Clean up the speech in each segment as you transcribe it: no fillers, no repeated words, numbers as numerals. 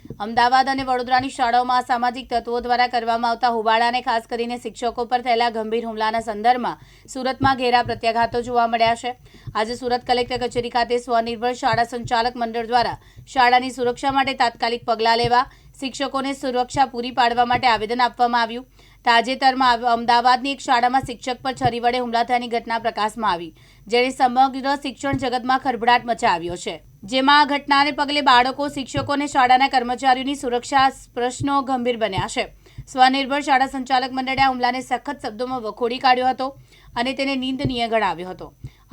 અમદાવાદ અને વડોદરાની શાળાઓમાં અસામાજિક તત્વો દ્વારા કરવામાં આવતા હોબાળાને ખાસ કરીને શિક્ષકો પર થયેલા ગંભીર હુમલાના સંદર્ભમાં સુરતમાં ઘેરા પ્રત્યાઘાતો જોવા મળ્યા છે। આજે સુરત કલેક્ટર કચેરી ખાતે સ્વનિર્ભર શાળા સંચાલક મંડળ દ્વારા શાળાની સુરક્ષા માટે તાત્કાલિક પગલાં લેવા શિક્ષકોને સુરક્ષા પૂરી પાડવા માટે આવેદન આપવામાં આવ્યું। તાજેતરમાં અમદાવાદની એક શાળામાં શિક્ષક પર છરી વડે હુમલા થયાની ઘટના પ્રકાશમાં આવી, જેણે સમગ્ર શિક્ષણ જગતમાં ખળભળાટ મચાવ્યો છે। જેમાં આ ઘટનાને પગલે બાળકો, શિક્ષકો અને શાળાના કર્મચારીઓની સુરક્ષા પ્રશ્નો ગંભીર બન્યા છે। સ્વનિર્ભર શાળા સંચાલક મંડળે આ હુમલાને સખત શબ્દોમાં વખોડી કાઢ્યો હતો અને તેને નિંદનીય ગણાવ્યો હતો।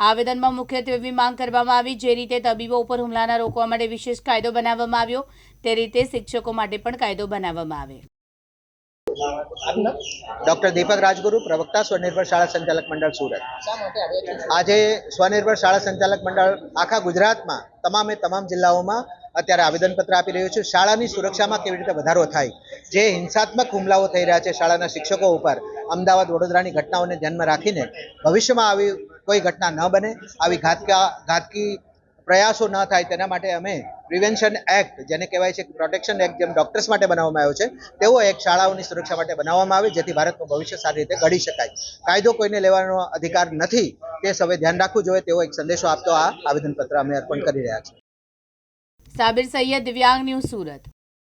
આવેદનમાં મુખ્યત્વે એવી માંગ કરવામાં આવી, જે રીતે તબીબો ઉપર હુમલાના રોકવા માટે વિશેષ કાયદો બનાવવામાં આવ્યો, તે રીતે શિક્ષકો માટે પણ કાયદો બનાવવામાં આવે। ડોક્ટર દીપક રાજગુરુ, પ્રવક્તા સ્વનિર્ભર શાળા સંચાલક મંડળ સુરત। આજે સ્વનિર્ભર શાળા સંચાલક મંડળ આખા ગુજરાતમાં તમામ જિલ્લાઓમાં અત્યારે આવેદનપત્ર આપી રહ્યું છે। શાળાની સુરક્ષામાં કેવી રીતે વધારો થાય, જે હિંસાત્મક હુમલાઓ થઈ રહ્યા છે શાળાના શિક્ષકો ઉપર, અમદાવાદ વડોદરાની ઘટનાઓને ધ્યાનમાં રાખીને ભવિષ્યમાં આવી કોઈ ઘટના ન બને, આવી ઘાતકી પ્રયાસો ન થાય તેના માટે અમે પ્રિવેન્શન એક્ટ, જેને કહેવાય છે પ્રોટેક્શન એક્ટ, જેમ ડોક્ટર્સ માટે બનાવવામાં આવ્યો છે તેવો એક શાળાઓની સુરક્ષા માટે બનાવવામાં આવે, જેથી ભારતનું ભવિષ્ય સારી રીતે ઘડી શકાય। કાયદો કોઈને લેવાનો અધિકાર નથી, તે સૌએ ધ્યાન રાખવું જોઈએ તેવો એક સંદેશો આપતો આ આવેદનપત્ર અમે અર્પણ કરી રહ્યા છીએ। સાબિર સૈયદ, દિવ્યાંગ ન્યૂઝ, સુરત।